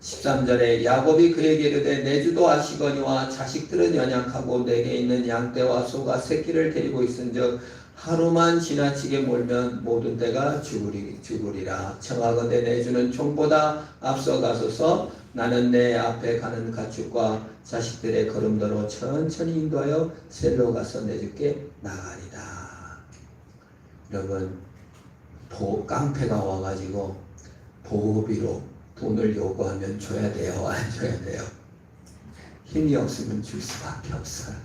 13절에 야곱이 그에게 이르되 내 주도 아시거니와 자식들은 연약하고 내게 있는 양떼와 소가 새끼를 데리고 있은즉 하루만 지나치게 몰면 모든 떼가 죽으리라. 청하건대 내 주는 총보다 앞서가소서. 나는 내 앞에 가는 가축과 자식들의 걸음도로 천천히 인도하여 셀로 가서 내 주께 나가리다. 여러분, 깡패가 와가지고 보호비로 돈을 요구하면 줘야 돼요? 안 줘야 돼요? 힘이 없으면 줄 수밖에 없어요.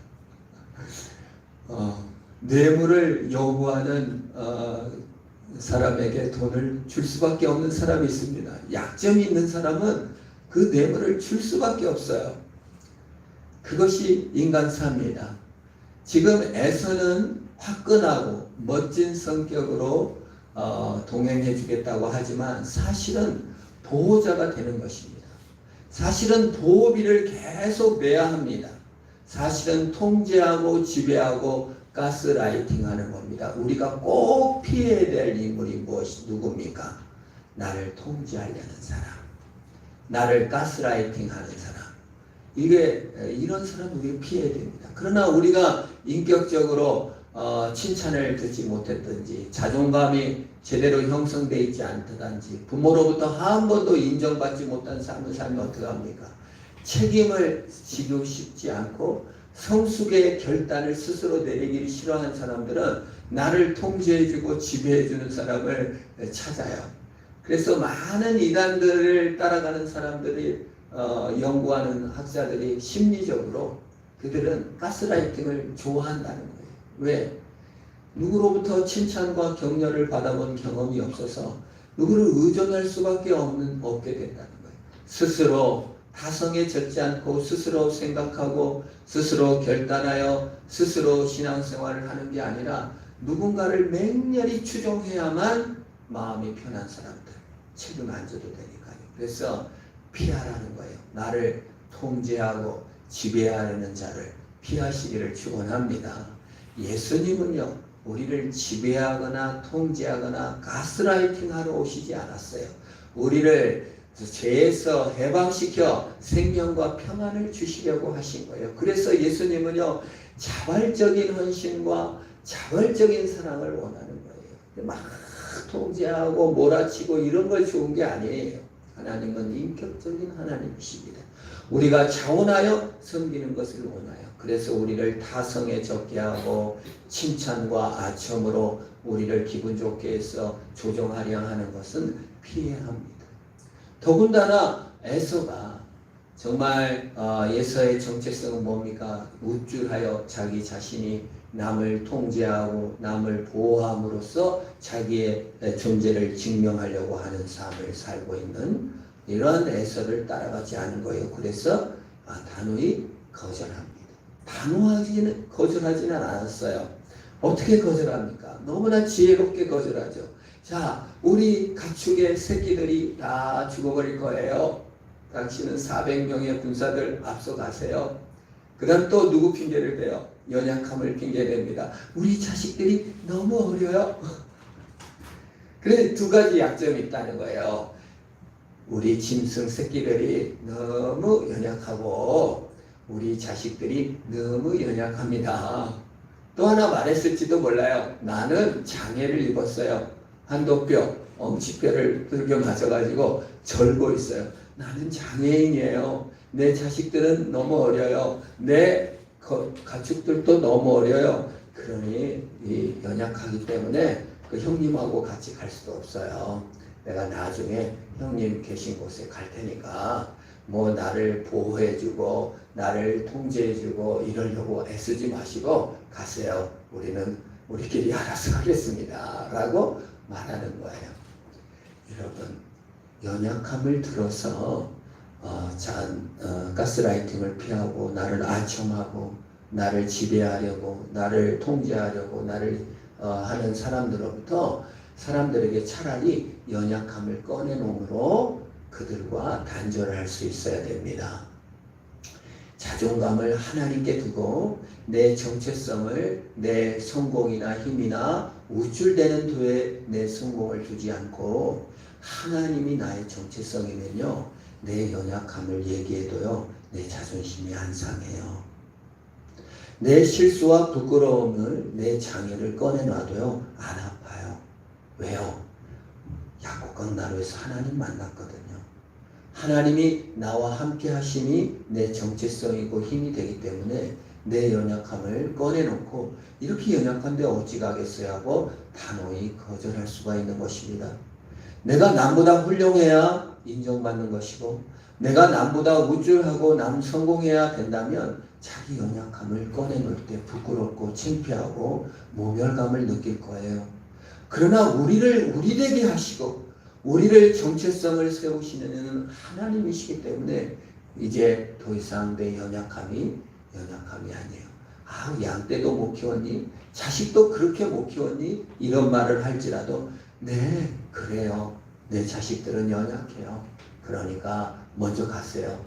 뇌물을 요구하는 사람에게 돈을 줄 수밖에 없는 사람이 있습니다. 약점이 있는 사람은 그 뇌물을 줄 수밖에 없어요. 그것이 인간 삶이다. 지금 에서는 화끈하고 멋진 성격으로 동행해 주겠다고 하지만 사실은 보호자가 되는 것입니다. 사실은 보호비를 계속 내야 합니다. 사실은 통제하고 지배하고 가스라이팅하는 겁니다. 우리가 꼭 피해야 될 인물이 누굽니까? 나를 통제하려는 사람, 나를 가스라이팅하는 사람. 이런 사람 우리가 피해야 됩니다. 그러나 우리가 인격적으로 칭찬을 듣지 못했든지 자존감이 제대로 형성되어 있지 않다든지 부모로부터 한 번도 인정받지 못한 삶을 살면 어떻게 합니까? 책임을 지고 싶지 않고 성숙의 결단을 스스로 내리기를 싫어하는 사람들은 나를 통제해주고 지배해주는 사람을 찾아요. 그래서 많은 이단들을 따라가는 사람들이 연구하는 학자들이 심리적으로 그들은 가스라이팅을 좋아한다는 거예요. 왜? 누구로부터 칭찬과 격려를 받아본 경험이 없어서 누구를 의존할 수밖에 없게 된다는 거예요. 스스로 타성에 젖지 않고 스스로 생각하고 스스로 결단하여 스스로 신앙생활을 하는 게 아니라 누군가를 맹렬히 추종해야만 마음이 편한 사람들, 책임 안 져도 되니까요. 그래서 피하라는 거예요. 나를 통제하고 지배하려는 자를 피하시기를 축원합니다. 예수님은요, 우리를 지배하거나 통제하거나 가스라이팅하러 오시지 않았어요. 우리를 죄에서 해방시켜 생명과 평안을 주시려고 하신 거예요. 그래서 예수님은요, 자발적인 헌신과 자발적인 사랑을 원하는 거예요. 막 통제하고 몰아치고 이런 걸 좋은 게 아니에요. 하나님은 인격적인 하나님이십니다. 우리가 자원하여 섬기는 것을 원하여. 그래서 우리를 타성에 적게 하고 칭찬과 아첨으로 우리를 기분 좋게 해서 조종하려 하는 것은 피해야 합니다. 더군다나 에서가 정말 에서의 정체성은 뭡니까? 우쭐하여 자기 자신이 남을 통제하고 남을 보호함으로써 자기의 존재를 증명하려고 하는 삶을 살고 있는 이런 에서를 따라가지 않은 거예요. 그래서 단호히 거절합니다. 단호하지는 거절하지는 않았어요. 어떻게 거절합니까? 너무나 지혜롭게 거절하죠. 자, 우리 가축의 새끼들이 다 죽어버릴 거예요. 당신은 400명의 군사들 앞서가세요. 그 다음 또 누구 핑계를 대요? 연약함을 핑계댑니다. 우리 자식들이 너무 어려요. 그래, 두 가지 약점이 있다는 거예요. 우리 짐승 새끼들이 너무 연약하고 우리 자식들이 너무 연약합니다. 또 하나 말했을지도 몰라요. 나는 장애를 입었어요. 한도뼈, 엄지뼈를 들겨 맞아가지고 절고 있어요. 나는 장애인이에요. 내 자식들은 너무 어려요. 내 가축들도 너무 어려요. 그러니 연약하기 때문에 그 형님하고 같이 갈 수도 없어요. 내가 나중에 형님 계신 곳에 갈 테니까 뭐 나를 보호해주고 나를 통제해주고 이러려고 애쓰지 마시고 가세요. 우리는 우리끼리 알아서 하겠습니다. 라고 말하는 거예요. 여러분, 연약함을 들어서 가스라이팅을 피하고 나를 아첨하고 나를 지배하려고 나를 통제하려고 나를 하는 사람들로부터 사람들에게 차라리 연약함을 꺼내놓음으로 그들과 단절을 할 수 있어야 됩니다. 자존감을 하나님께 두고 내 정체성을 내 성공이나 힘이나 우쭐대는 도에 내 성공을 두지 않고 하나님이 나의 정체성이면요, 내 연약함을 얘기해도요, 내 자존심이 안 상해요. 내 실수와 부끄러움을, 내 장애를 꺼내놔도요, 안 아파요. 왜요? 약국강 나루에서 하나님 만났거든요. 하나님이 나와 함께 하심이 내 정체성이고 힘이 되기 때문에 내 연약함을 꺼내놓고 이렇게 연약한데 어찌 가겠어요 하고 단호히 거절할 수가 있는 것입니다. 내가 남보다 훌륭해야 인정받는 것이고 내가 남보다 우쭐하고 남 성공해야 된다면 자기 연약함을 꺼내놓을 때 부끄럽고 창피하고 모멸감을 느낄 거예요. 그러나 우리를 우리 되게 하시고 우리를 정체성을 세우시는 이는 하나님이시기 때문에 이제 더 이상 내 연약함이 아니에요. 아, 양 떼도 못 키웠니? 자식도 그렇게 못 키웠니? 이런 말을 할지라도 네, 그래요. 내 자식들은 연약해요. 그러니까 먼저 가세요.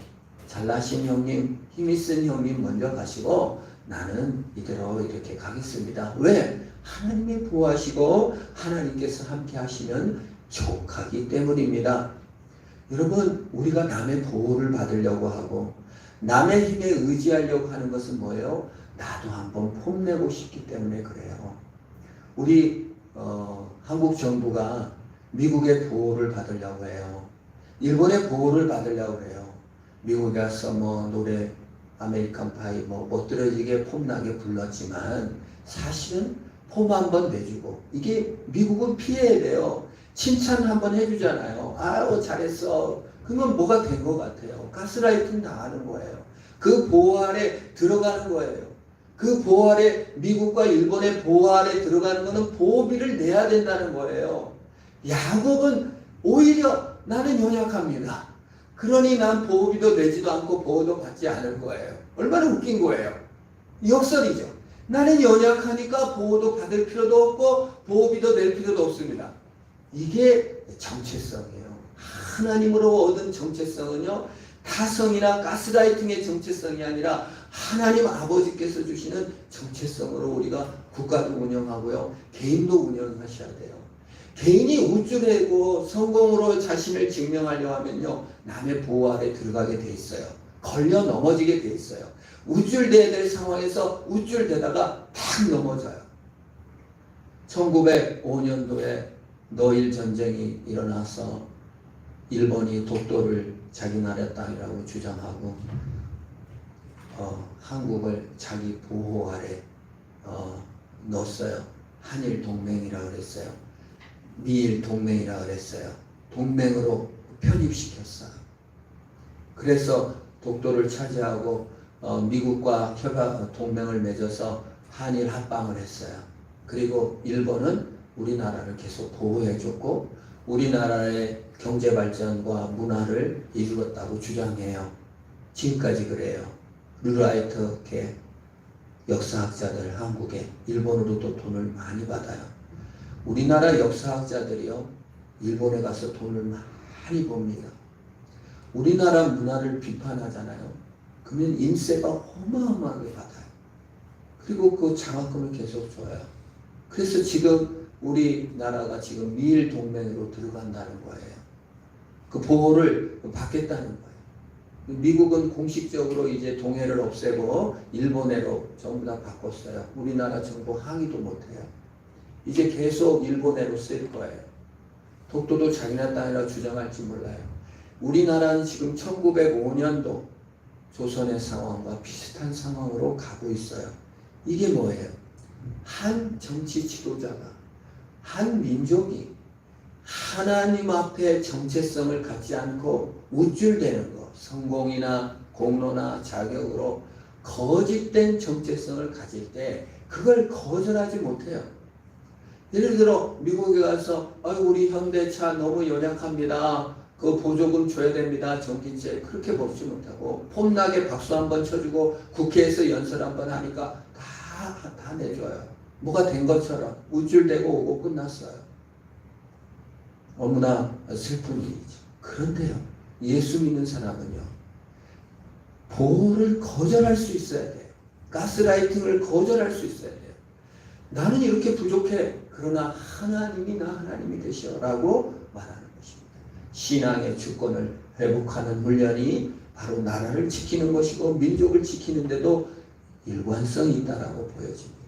잘나신 형님, 힘이 센 형님 먼저 가시고 나는 이대로 이렇게 가겠습니다. 왜? 하나님이 보호하시고 하나님께서 함께 하시면 족하기 때문입니다. 여러분, 우리가 남의 보호를 받으려고 하고 남의 힘에 의지하려고 하는 것은 뭐예요? 나도 한번 폼내고 싶기 때문에 그래요. 우리 한국 정부가 미국의 보호를 받으려고 해요. 일본의 보호를 받으려고 해요. 미국에 가서 노래 아메리칸 파이 멋들어지게 폼나게 불렀지만 사실은 폼 한번 내주고 이게 미국은 피해야 돼요. 칭찬 한번 해주잖아요. 아유 잘했어. 그러면 뭐가 된 것 같아요. 가스라이팅 당하는 거예요. 그 보호 아래 들어가는 거예요. 그 보호 아래 미국과 일본의 보호 아래 들어가는 거는 보호비를 내야 된다는 거예요. 야곱은 오히려 나는 연약합니다. 그러니 난 보호비도 내지도 않고 보호도 받지 않을 거예요. 얼마나 웃긴 거예요. 역설이죠. 나는 연약하니까 보호도 받을 필요도 없고 보호비도 낼 필요도 없습니다. 이게 정체성이에요. 하나님으로 얻은 정체성은요, 타성이나 가스라이팅의 정체성이 아니라 하나님 아버지께서 주시는 정체성으로 우리가 국가도 운영하고요, 개인도 운영하셔야 돼요. 개인이 우쭐대고 성공으로 자신을 증명하려 하면요, 남의 보호 아래 들어가게 돼 있어요. 걸려 넘어지게 돼 있어요. 우쭐대야 될 상황에서 우쭐대다가 탁 넘어져요. 1905년도에 노일 전쟁이 일어나서 일본이 독도를 자기 나라 땅이라고 주장하고 한국을 자기 보호 아래 넣었어요. 한일 동맹이라고 그랬어요. 미일 동맹이라고 그랬어요. 동맹으로 편입시켰어요. 그래서 독도를 차지하고 미국과 동맹을 맺어서 한일 합방을 했어요. 그리고 일본은 우리나라를 계속 보호해줬고 우리나라의 경제발전과 문화를 이루었다고 주장해요. 지금까지 그래요. 르라이트계 역사학자들 한국에 일본으로도 돈을 많이 받아요. 우리나라 역사학자들이요, 일본에 가서 돈을 많이 봅니다. 우리나라 문화를 비판하잖아요. 그러면 인세가 어마어마하게 받아요. 그리고 그 장학금을 계속 줘요. 그래서 지금 우리나라가 지금 미일 동맹으로 들어간다는 거예요. 그 보호를 받겠다는 거예요. 미국은 공식적으로 이제 동해를 없애고 일본해로 전부 다 바꿨어요. 우리나라 정부 항의도 못해요. 이제 계속 일본해로 쓸 거예요. 독도도 자기네 땅이라 주장할지 몰라요. 우리나라는 지금 1905년도 조선의 상황과 비슷한 상황으로 가고 있어요. 이게 뭐예요? 한 정치 지도자가, 한 민족이 하나님 앞에 정체성을 갖지 않고 우쭐대는 것, 성공이나 공로나 자격으로 거짓된 정체성을 가질 때 그걸 거절하지 못해요. 예를 들어 미국에 가서 우리 현대차 너무 연약합니다. 그 보조금 줘야 됩니다. 전기세 그렇게 먹지 못하고 폼나게 박수 한번 쳐주고 국회에서 연설 한번 하니까 다 내줘요. 뭐가 된 것처럼 우쭐대고 오고 끝났어요. 너무나 슬픈 일이죠. 그런데요, 예수 믿는 사람은요, 보호를 거절할 수 있어야 돼요. 가스라이팅을 거절할 수 있어야 돼요. 나는 이렇게 부족해. 그러나 하나님이 나 하나님이 되시라고 말하는 것입니다. 신앙의 주권을 회복하는 훈련이 바로 나라를 지키는 것이고 민족을 지키는데도 일관성이 있다라고 보여집니다.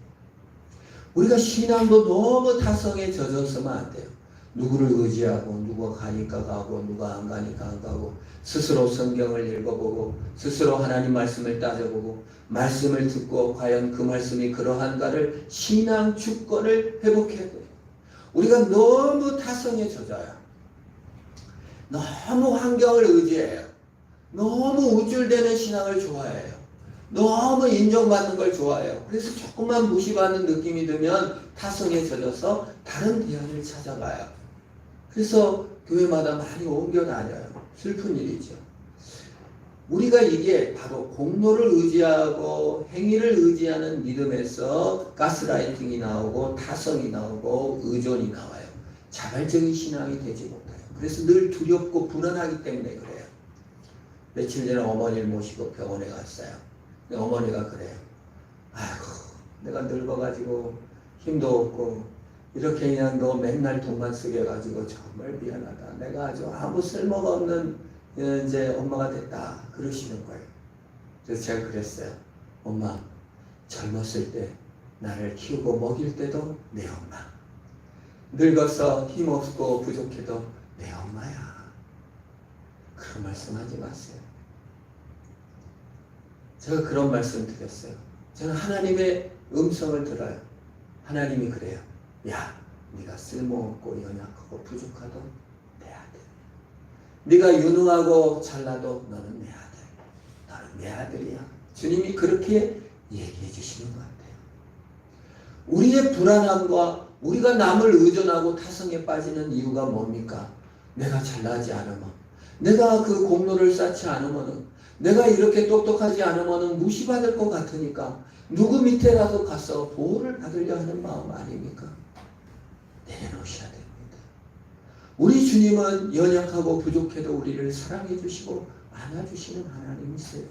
우리가 신앙도 너무 타성에 젖어서면 안 돼요. 누구를 의지하고 누가 가니까 가고 누가 안 가니까 안 가고 스스로 성경을 읽어보고 스스로 하나님 말씀을 따져보고 말씀을 듣고 과연 그 말씀이 그러한가를 신앙 주권을 회복해야 돼요. 우리가 너무 타성에 젖어요. 너무 환경을 의지해요. 너무 우쭐대는 신앙을 좋아해요. 너무 인정받는 걸 좋아해요. 그래서 조금만 무시받는 느낌이 들면 타성에 젖어서 다른 대안을 찾아가요. 그래서 교회마다 많이 옮겨 다녀요. 슬픈 일이죠. 우리가 이게 바로 공로를 의지하고 행위를 의지하는 믿음에서 가스라이팅이 나오고 타성이 나오고 의존이 나와요. 자발적인 신앙이 되지 못해요. 그래서 늘 두렵고 불안하기 때문에 그래요. 며칠 전에 어머니를 모시고 병원에 갔어요. 어머니가 그래요. 아이고 내가 늙어가지고 힘도 없고 이렇게 그냥 너 맨날 돈만 쓰게 가지고 정말 미안하다. 내가 아주 아무 쓸모가 없는 이제 엄마가 됐다. 그러시는 거예요. 그래서 제가 그랬어요. 엄마 젊었을 때 나를 키우고 먹일 때도 내 엄마. 늙어서 힘없고 부족해도 내 엄마야. 그런 말씀하지 마세요. 제가 그런 말씀 드렸어요. 저는 하나님의 음성을 들어요. 하나님이 그래요. 야, 네가 쓸모없고 연약하고 부족하도 내 아들. 네가 유능하고 잘나도 너는 내 아들. 너는 내 아들이야. 주님이 그렇게 얘기해 주시는 것 같아요. 우리의 불안함과 우리가 남을 의존하고 타성에 빠지는 이유가 뭡니까? 내가 잘나지 않으면, 내가 그 공로를 쌓지 않으면, 내가 이렇게 똑똑하지 않으면 무시받을 것 같으니까 누구 밑에라도 가서 보호를 받으려 하는 마음 아닙니까? 내려놓으셔야 됩니다. 우리 주님은 연약하고 부족해도 우리를 사랑해 주시고 안아주시는 하나님이세요.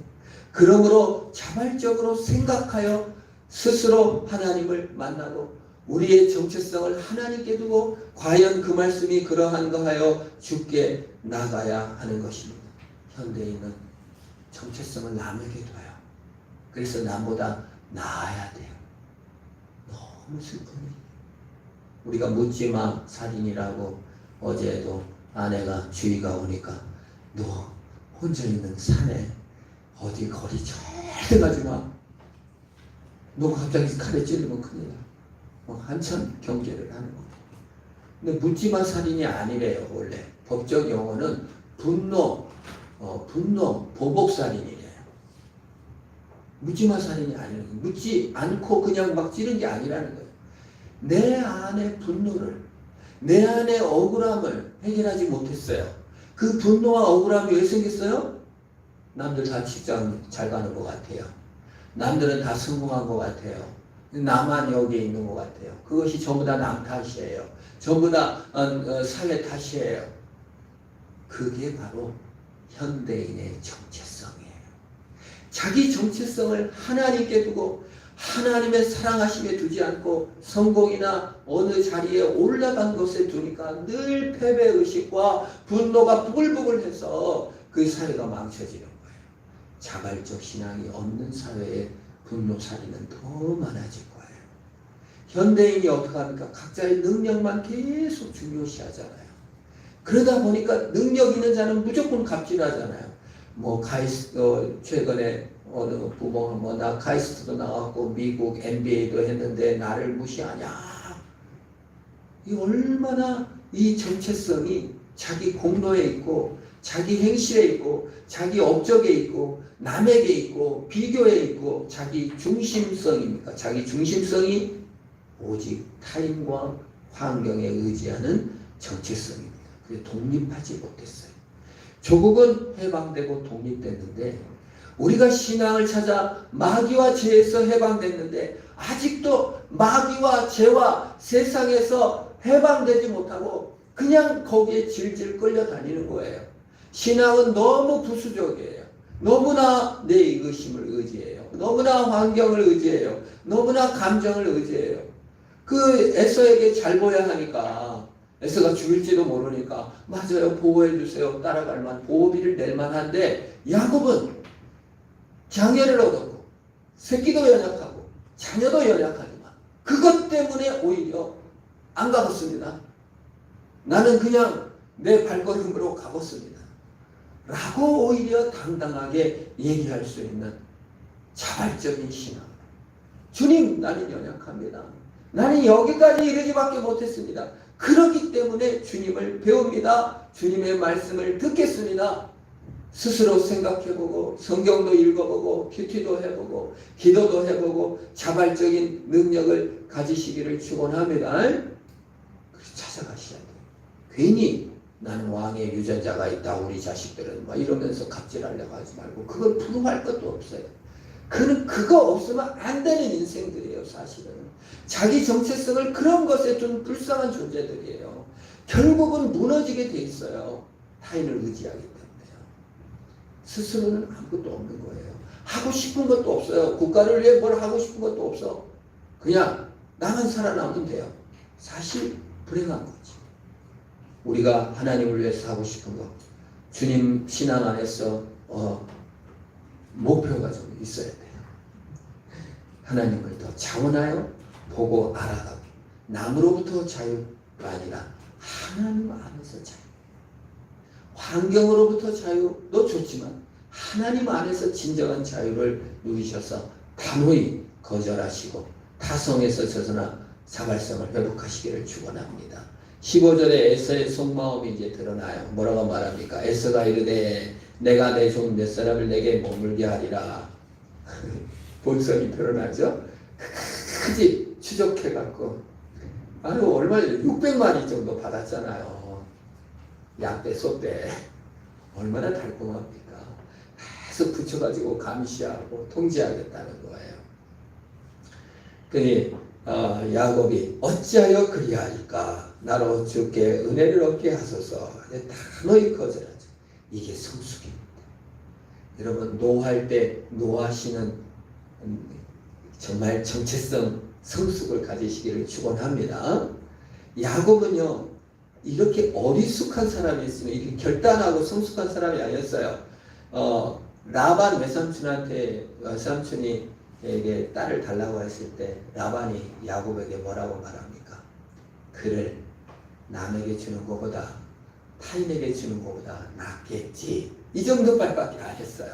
그러므로 자발적으로 생각하여 스스로 하나님을 만나고 우리의 정체성을 하나님께 두고 과연 그 말씀이 그러한가 하여 주께 나가야 하는 것입니다. 현대인은 정체성을 남에게 둬요. 그래서 남보다 나아야 돼요. 너무 슬픈 일이에요. 우리가 묻지마 살인이라고 어제도 아내가 주의가 오니까 너 혼자 있는 산에 어디 거리 절대 가지 마. 너 갑자기 칼에 찔리면 큰일 나. 한참 경계를 하는 거예요. 근데 묻지마 살인이 아니래요. 원래 법적 용어는 분노, 보복 살인이래요. 묻지마 살인이 아니라는 거예요. 묻지 않고 그냥 막 찌른 게 아니라는 거예요. 내 안의 분노를, 내 안의 억울함을 해결하지 못했어요. 그 분노와 억울함이 왜 생겼어요? 남들 다 직장 잘 가는 것 같아요. 남들은 다 성공한 것 같아요. 나만 여기에 있는 것 같아요. 그것이 전부 다 남 탓이에요. 전부 다 사회 탓이에요. 그게 바로 현대인의 정체성이에요. 자기 정체성을 하나님께 두고 하나님의 사랑하심에 두지 않고 성공이나 어느 자리에 올라간 것에 두니까 늘 패배의식과 분노가 부글부글해서 그 사회가 망쳐지는 거예요. 자발적 신앙이 없는 사회에 분노살이는 더 많아질 거예요. 현대인이 어떻게 합니까? 각자의 능력만 계속 중요시하잖아요. 그러다 보니까 능력 있는 자는 무조건 갑질하잖아요. 최근에 어느 부모가 나 카이스트도 나왔고 미국 MBA도 했는데 나를 무시하냐. 이 얼마나 이 정체성이 자기 공로에 있고 자기 행실에 있고 자기 업적에 있고 남에게 있고 비교에 있고 자기 중심성입니까? 자기 중심성이 오직 타인과 환경에 의지하는 정체성입니다. 그래서 독립하지 못했어요. 조국은 해방되고 독립됐는데 우리가 신앙을 찾아 마귀와 죄에서 해방됐는데 아직도 마귀와 죄와 세상에서 해방되지 못하고 그냥 거기에 질질 끌려다니는 거예요. 신앙은 너무 부수적이에요. 너무나 내 이것임을 의지해요. 너무나 환경을 의지해요. 너무나 감정을 의지해요. 그 에서에게 잘 보여야 하니까 에서가 죽일지도 모르니까 맞아요. 보호해 주세요. 따라갈 만 보호비를 낼 만한데 야곱은 장애를 얻었고 새끼도 연약하고 자녀도 연약하지만 그것 때문에 오히려 안 가봤습니다. 나는 그냥 내 발걸음으로 가봤습니다. 라고 오히려 당당하게 얘기할 수 있는 자발적인 신앙. 주님, 나는 연약합니다. 나는 여기까지 이르지밖에 못했습니다. 그렇기 때문에 주님을 배웁니다. 주님의 말씀을 듣겠습니다. 스스로 생각해보고 성경도 읽어보고 큐티도 해보고 기도도 해보고 자발적인 능력을 가지시기를 축원합니다. 그래서 찾아가셔야 돼요. 괜히 나는 왕의 유전자가 있다 우리 자식들은 막 이러면서 갑질하려고 하지 말고 그걸 부러워할 것도 없어요. 그거 없으면 안 되는 인생들이에요. 사실은 자기 정체성을 그런 것에 좀 불쌍한 존재들이에요. 결국은 무너지게 돼 있어요. 타인을 의지하기 때문에요. 스스로는 아무것도 없는 거예요. 하고 싶은 것도 없어요. 국가를 위해 뭘 하고 싶은 것도 없어. 그냥 나만 살아남으면 돼요. 사실 불행한 거지. 우리가 하나님을 위해서 하고 싶은 것, 주님 신앙 안에서 목표가 좀 있어야 돼요. 하나님을 더 차원하여 보고 알아가고 남으로부터 자유가 아니라 하나님 안에서 자유. 환경으로부터 자유도 좋지만 하나님 안에서 진정한 자유를 누리셔서 단호히 거절하시고 타성에서 젖어나 자발성을 회복하시기를 축원합니다. 15절에 에서의 속마음이 이제 드러나요. 뭐라고 말합니까? 에서가 이르되 내가 내 종 몇 사람을 내게 머물게 하리라. 본성이 드러나죠. 크지 추적해갖고 얼마나 600마리 정도 받았잖아요. 양떼 소떼 얼마나 달콤합니까? 계속 붙여가지고 감시하고 통제하겠다는 거예요. 그러니 야곱이 어찌하여 그리하리까? 나로 주께 은혜를 얻게 하소서. 단호히 거절하죠. 이게 성숙입니다. 여러분 노할 때 노하시는 정말 정체성 성숙을 가지시기를 축원합니다. 야곱은요 이렇게 어리숙한 사람이 있으면 이렇게 결단하고 성숙한 사람이 아니었어요. 라반 외삼촌이 에게 딸을 달라고 했을 때 라반이 야곱에게 뭐라고 말합니까? 그를 남에게 주는 것보다 타인에게 주는 것보다 낫겠지. 이 정도밖에 안 했어요.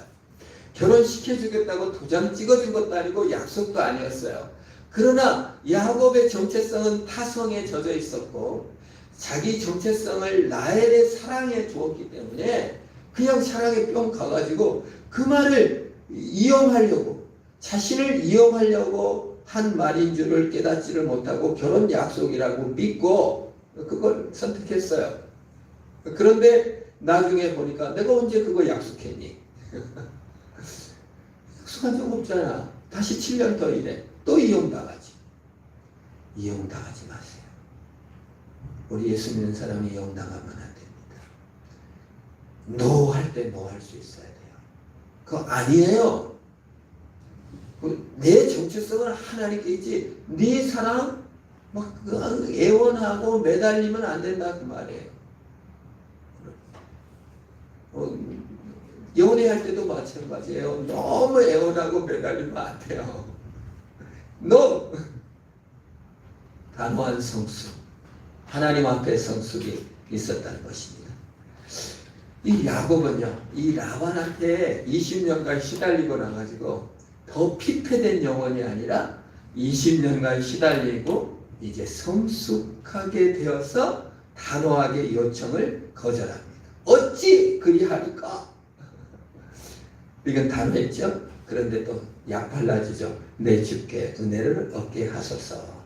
결혼시켜주겠다고 도장 찍어준 것도 아니고 약속도 아니었어요. 그러나 야곱의 정체성은 타성에 젖어 있었고 자기 정체성을 라헬의 사랑에 주었기 때문에 그냥 사랑에 뿅 가가지고 그 말을 이용하려고 자신을 이용하려고 한 말인 줄을 깨닫지를 못하고 결혼 약속이라고 믿고 그걸 선택했어요. 그런데 나중에 보니까 내가 언제 그거 약속했니? 약속한 적 없잖아. 다시 7년 더 일해. 또 이용당하지. 이용당하지 마세요. 우리 예수 믿는 사람이 이용당하면 안 됩니다. 노 할 때 노 할 수 있어야 돼요. 그거 아니에요. 내 정체성은 하나님께 있지 네 사랑 막 애원하고 매달리면 안 된다 그 말이에요. 연애할 때도 마찬가지예요. 너무 애원하고 매달리면 안 돼요. No! 단호한 성숙, 하나님 앞에 성숙이 있었다는 것입니다. 이 야곱은요, 이 라반한테 20년간 시달리고 나가지고 더 피폐된 영혼이 아니라 20년간 시달리고 이제 성숙하게 되어서 단호하게 요청을 거절합니다. 어찌 그리하리까? 이건 단호했죠. 그런데 또 약발라지죠. 내 주께 은혜를 얻게 하소서.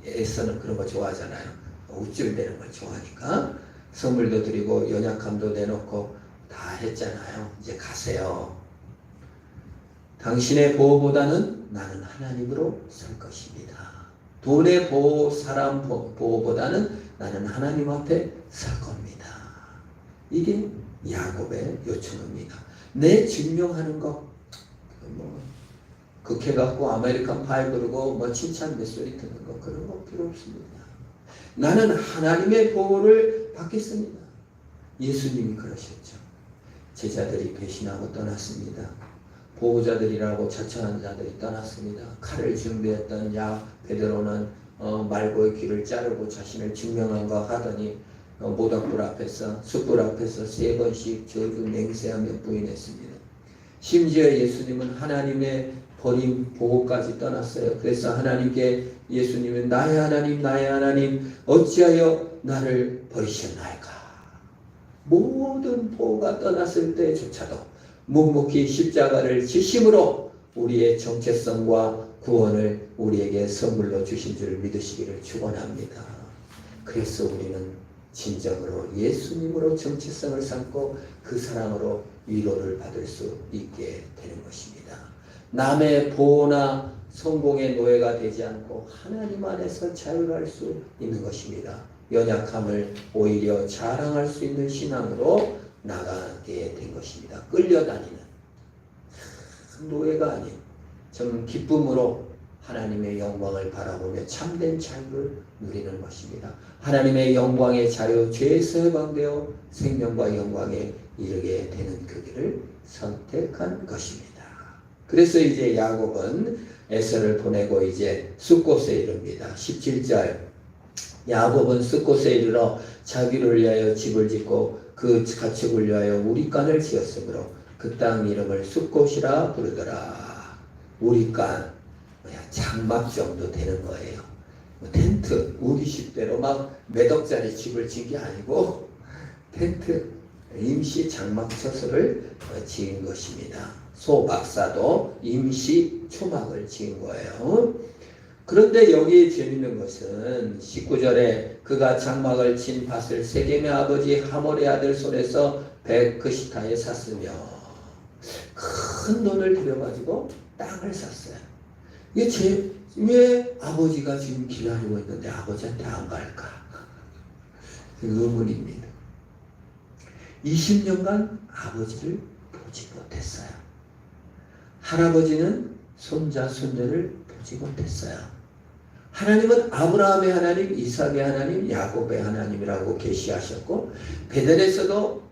에서는 그런 거 좋아하잖아요. 우쭐대는 걸 좋아하니까 선물도 드리고 연약함도 내놓고 다 했잖아요. 이제 가세요. 당신의 보호보다는 나는 하나님으로 설 것입니다. 돈의 보호, 사람 보호보다는 나는 하나님 앞에 설 겁니다. 이게 야곱의 요청입니다. 내 증명하는 거, 극해갖고 아메리칸 파이 부르고 칭찬 몇 소리 듣는 거 그런 거 필요 없습니다. 나는 하나님의 보호를 받겠습니다. 예수님이 그러셨죠. 제자들이 배신하고 떠났습니다. 보호자들이라고 자처한 자들이 떠났습니다. 칼을 준비했던 베드로는 말고의 귀를 자르고 자신을 증명한가 하더니 모닥불 앞에서 숯불 앞에서 3번씩 저주 맹세하며 부인했습니다. 심지어 예수님은 하나님의 버림 보호까지 떠났어요. 그래서 하나님께 예수님은 나의 하나님 나의 하나님 어찌하여 나를 버리셨나이까. 모든 보호가 떠났을 때조차도 묵묵히 십자가를 지심으로 우리의 정체성과 구원을 우리에게 선물로 주신 줄 믿으시기를 축원합니다. 그래서 우리는 진정으로 예수님으로 정체성을 삼고 그 사랑으로 위로를 받을 수 있게 되는 것입니다. 남의 보호나 성공의 노예가 되지 않고 하나님 안에서 자유할 수 있는 것입니다. 연약함을 오히려 자랑할 수 있는 신앙으로 나가게 된 것입니다. 끌려다니는 노예가 아닌 좀 기쁨으로 하나님의 영광을 바라보며 참된 자유를 누리는 것입니다. 하나님의 영광의 자유, 죄에서 해방되어 생명과 영광에 이르게 되는 그 길을 선택한 것입니다. 그래서 이제 야곱은 에서를 보내고 이제 숫곳에 이릅니다. 17절 야곱은 숫곳에 이르러 자기를 위하여 집을 짓고 그 가축을 위하여 우리간을 지었으므로 그 땅 이름을 숫곳이라 부르더라. 우리간 장막 정도 되는 거예요. 텐트 우리식대로 막 몇 억짜리 집을 지은 게 아니고 텐트 임시 장막 처소를 지은 것입니다. 소 박사도 임시 초막을 지은 거예요. 그런데 여기 재밌는 것은 19절에 그가 장막을 친 밭을 세겜의 아버지 하몰의 아들 손에서 베크시타에 샀으며 큰 돈을 들여가지고 땅을 샀어요. 이게 왜 아버지가 지금 기다리고 있는데 아버지한테 안 갈까? 의문입니다. 20년간 아버지를 보지 못했어요. 할아버지는 손자, 손녀를 보지 못했어요. 하나님은 아브라함의 하나님, 이삭의 하나님, 야곱의 하나님이라고 계시하셨고 베델에서도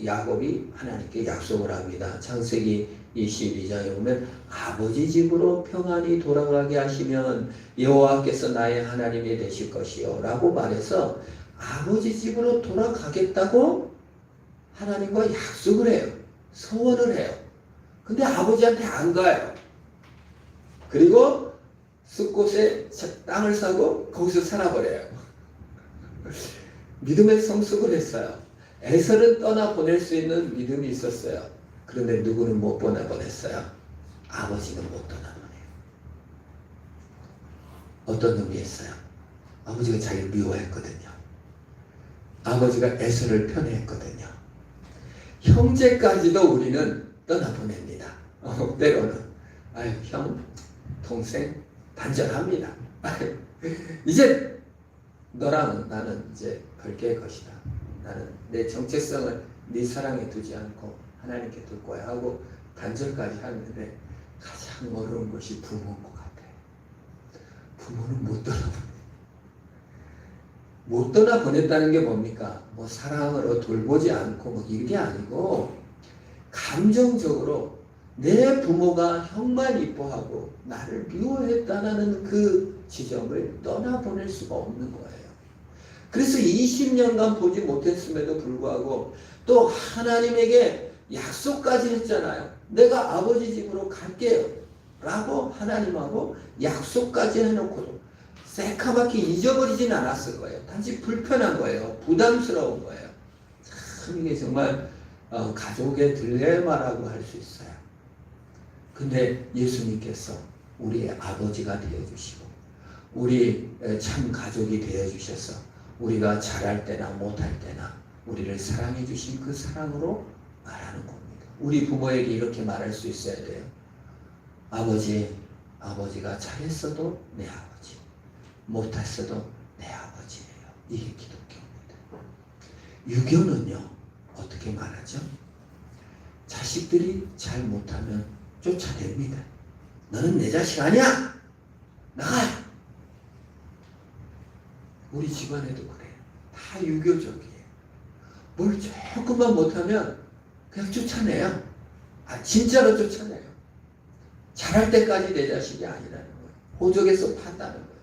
야곱이 하나님께 약속을 합니다. 창세기 22장에 보면 아버지 집으로 평안히 돌아가게 하시면 여호와께서 나의 하나님이 되실 것이요 라고 말해서 아버지 집으로 돌아가겠다고 하나님과 약속을 해요. 소원을 해요. 근데 아버지한테 안 가요. 그리고 숫곳에 땅을 사고 거기서 살아버려요. 믿음의 성숙을 했어요. 에서는 떠나보낼 수 있는 믿음이 있었어요. 그런데 누구는 못 보내보냈어요? 아버지는 못 떠나보내요. 어떤 놈이 했어요? 아버지가 자기를 미워했거든요. 아버지가 에서를 편애했거든요. 형제까지도 우리는 떠나보냅니다. 때로는 아유 형, 동생 단절합니다. 이제 너랑 나는 이제 별개의 것이다. 나는 내 정체성을 네 사랑에 두지 않고 하나님께 둘 거야 하고 단절까지 하는데 가장 어려운 것이 부모인 것 같아요. 부모는 못 떠나보내. 못 떠나보냈다는 게 뭡니까? 뭐 사랑으로 돌보지 않고 뭐 이게 아니고 감정적으로 내 부모가 형만 이뻐하고 나를 미워했다는 그 지점을 떠나보낼 수가 없는 거예요. 그래서 20년간 보지 못했음에도 불구하고 또 하나님에게 약속까지 했잖아요. 내가 아버지 집으로 갈게요 라고 하나님하고 약속까지 해놓고도 새카맣게 잊어버리진 않았을 거예요. 단지 불편한 거예요. 부담스러운 거예요. 참 이게 정말 가족의 딜레마라고 할 수 있어요. 근데 예수님께서 우리의 아버지가 되어주시고 우리 참 가족이 되어주셔서 우리가 잘할 때나 못할 때나 우리를 사랑해 주신 그 사랑으로 말하는 겁니다. 우리 부모에게 이렇게 말할 수 있어야 돼요. 아버지가 잘했어도 내 아버지, 못했어도 내 아버지예요. 이게 기독교입니다. 유교는요 어떻게 말하죠? 자식들이 잘 못하면 쫓아냅니다. 너는 내 자식 아니야! 나가! 우리 집안에도 그래요. 다 유교적이에요. 뭘 조금만 못하면 그냥 쫓아내요. 진짜로 쫓아내요. 잘할 때까지 내 자식이 아니라는 거예요. 호적에서 판다는 거예요.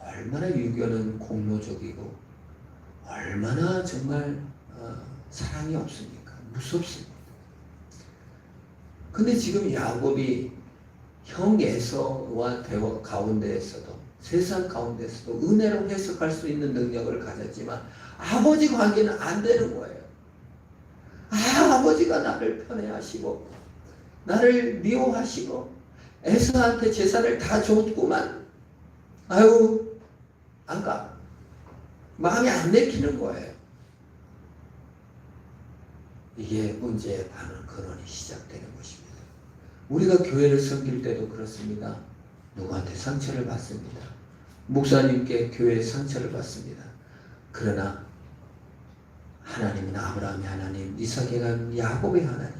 얼마나 유교는 공로적이고 얼마나 정말 사랑이 없습니까? 무섭습니다. 근데 지금 야곱이 형 에서와 대화 가운데에서도 세상 가운데서도 은혜로 해석할 수 있는 능력을 가졌지만 아버지 관계는 안 되는 거예요. 아버지가 나를 편애하시고 나를 미워하시고 에서한테 재산을 다 줬구만. 아유 안 가. 마음이 안 내키는 거예요. 이게 문제의 근원이 시작되는 것입니다. 우리가 교회를 섬길 때도 그렇습니다. 누구한테 상처를 받습니다. 목사님께 교회에 상처를 받습니다. 그러나 하나님은 아브라함의 하나님, 이삭의 하나님, 야곱의 하나님,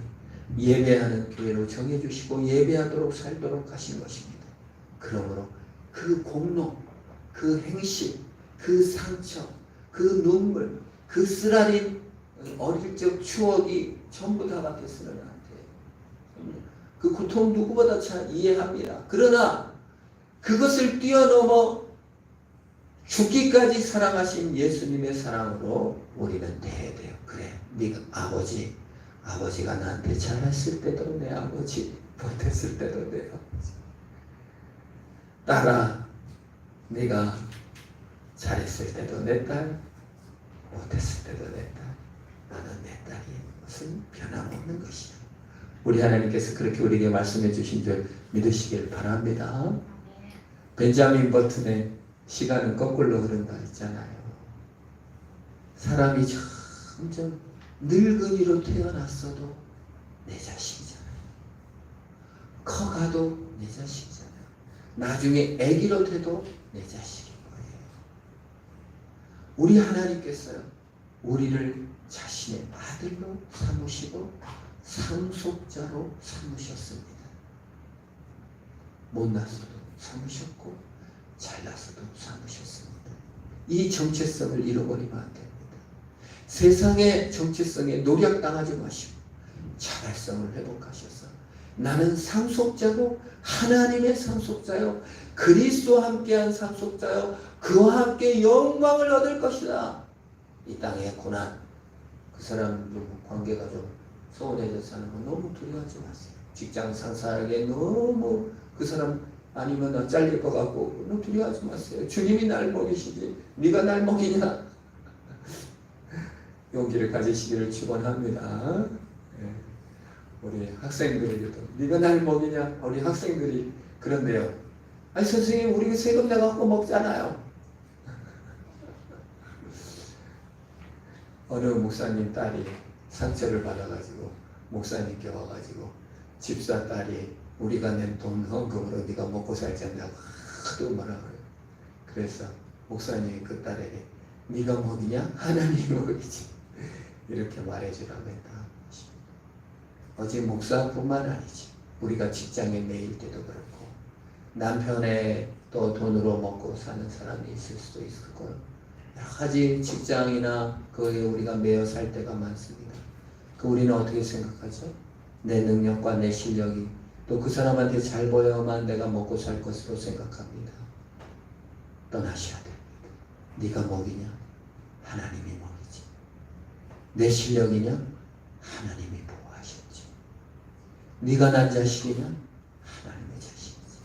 예배하는 교회로 정해주시고 예배하도록 살도록 하신 것입니다. 그러므로 그 공로, 그 행실, 그 상처, 그 눈물, 그 쓰라린 어릴 적 추억이 전부 다 같아서는 안 돼요. 그 고통 누구보다 잘 이해합니다. 그러나 그것을 뛰어넘어 죽기까지 사랑하신 예수님의 사랑으로 우리는 돼야 돼요. 그래, 네가 아버지가 나한테 잘했을 때도 내 아버지, 못했을 때도 내 아버지. 딸아, 네가 잘했을 때도 내 딸, 못했을 때도 내 딸. 나는 내 딸이 무슨 변함없는 것이야. 우리 하나님께서 그렇게 우리에게 말씀해 주신 줄 믿으시길 바랍니다. 벤자민 버튼의 시간은 거꾸로 흐른다 했잖아요. 사람이 점점 늙은이로 태어났어도 내 자식이잖아요. 커가도 내 자식이잖아요. 나중에 아기로 돼도 내 자식인 거예요. 우리 하나님께서요, 우리를 자신의 아들로 삼으시고 상속자로 삼으셨습니다. 못났어도 삼으셨고 잘났어도 삼으셨습니다. 이 정체성을 잃어버리면 안 됩니다. 세상의 정체성에 노력당하지 마시고 자발성을 회복하셔서 나는 상속자고 하나님의 상속자요, 그리스도와 함께한 상속자요, 그와 함께 영광을 얻을 것이다. 이 땅의 고난, 그 사람들 관계가 좀 소원해져 사는 거 너무 두려워하지 마세요. 직장 상사에게 너무 그 사람 아니면 나 잘릴 것 같고 너무 두려워하지 마세요. 주님이 날 먹이시지 네가 날 먹이냐. 용기를 가지시기를 축원합니다. 우리 학생들에게도 네가 날 먹이냐. 우리 학생들이 그런데요. 아니 선생님 우리 세금 내갖고 먹잖아요. 어느 목사님 딸이 상처를 받아가지고 목사님께 와가지고 집사 딸이 우리가 낸 돈 헌금으로 네가 먹고 살자고 하도 뭐라 그래요. 그래서 목사님이 그 딸에게 네가 먹이냐? 하나님이 먹이지. 이렇게 말해주라고 했다. 어제 목사뿐만 아니지. 우리가 직장에 매일 때도 그렇고 남편의 또 돈으로 먹고 사는 사람이 있을 수도 있을 거예요. 여러 가지 직장이나 거기에 우리가 매여 살 때가 많습니다. 우리는 어떻게 생각하죠? 내 능력과 내 실력이 또 그 사람한테 잘 보여야만 내가 먹고 살 것으로 생각합니다. 떠나셔야 됩니다. 네가 먹이냐? 하나님이 먹이지. 내 실력이냐? 하나님이 보호하셨지. 네가 난 자식이냐? 하나님의 자식이지.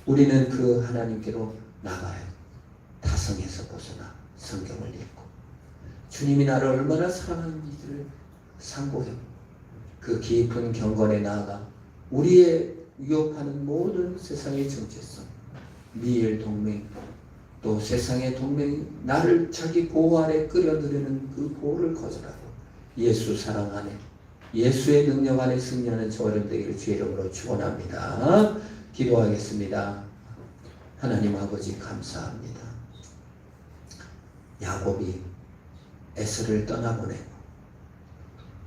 우리는 그 하나님께로 나가야 타성에서 벗어나 성경을 읽고 주님이 나를 얼마나 사랑하는지를 상고해 그 깊은 경건에 나아가 우리의 위협하는 모든 세상의 정체성, 미일 동맹, 또 세상의 동맹이 나를 자기 보호 아래 끌어들이는 그 보호를 거절하고 예수 사랑 안에, 예수의 능력 안에 승리하는 저 어른 되기를 주의 이름으로 축원합니다. 기도하겠습니다. 하나님 아버지 감사합니다. 야곱이 에서를 떠나보내고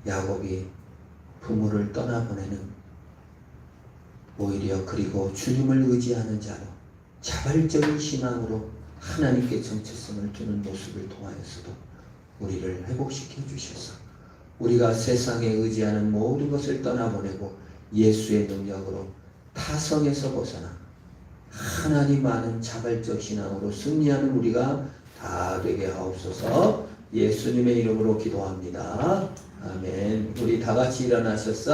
야곱이 부모를 떠나보내는 오히려 그리고 주님을 의지하는 자로 자발적인 신앙으로 하나님께 정체성을 두는 모습을 통하여서도 우리를 회복시켜 주셔서 우리가 세상에 의지하는 모든 것을 떠나보내고 예수의 능력으로 타성에서 벗어나 하나님 아는 자발적 신앙으로 승리하는 우리가 다 되게 하옵소서. 예수님의 이름으로 기도합니다. 아멘. 우리 다 같이 일어나셔서